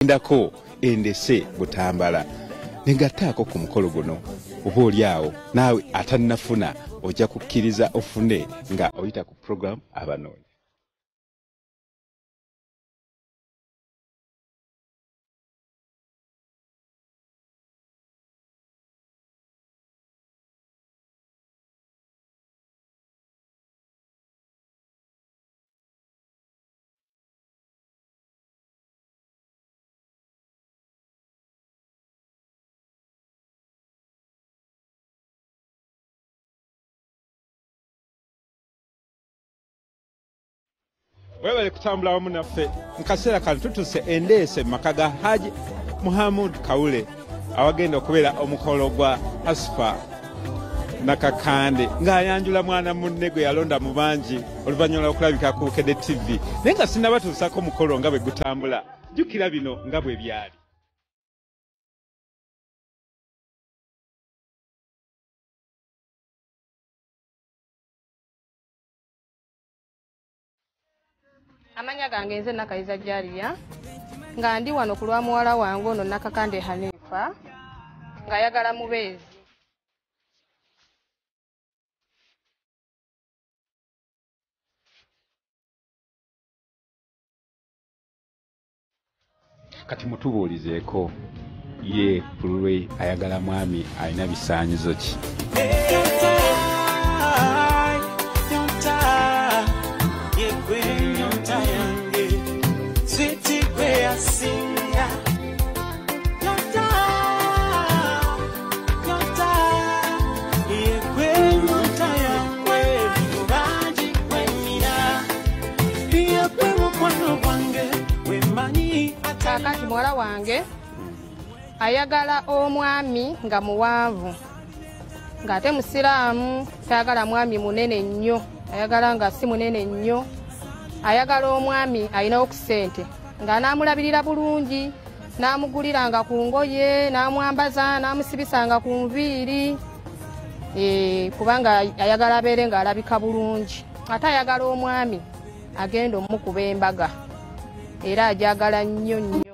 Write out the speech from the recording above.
gendako endese Butambala negattaako ku mukolo guno oba oli awo naawe atannafuna ojja kukkiriza ofune nga oyita ku program Abanoonya. Wewe kutambula wamu naffe mkaseera kano tutuse endeese makaga Haji Muhammad Kaule awagenda okubeera omukolo gwa Asfa Nakakande ng'ayanjula mwana munne gwe yalonda mu bangi oluvannyuma lw'okulabika ku Bukedde TV naye nga sinnabatuusako mukolo nga bwe gutambula jjukira bino nga bwe byali. Amanya gange nze Nakayiza Jaliya nga ndi wano ku lwa muwala wange ono Nakakande Hanifa nga yagala mubeezi. Kati mutubuulizeeko ye pulwe ayagala mwami alina bisaanyizo ki? Kakati muwala wange ayagala omwami nga muwanvu ng'ate musiraamu, tayagala mwami munene nnyo, ayagala nga si munene nnyo, ayagala omwami alinawo ku ssente ng'anaamulabirira bulungi, n'amuguliranga ku ngoye, n'amwambaza, n'amusibisanga ku nviiri, kubanga ayagala abeere ng'alabika bulungi. Ate ayagala omwami agenda omukuba embaga era ajagala nnyo nnyo.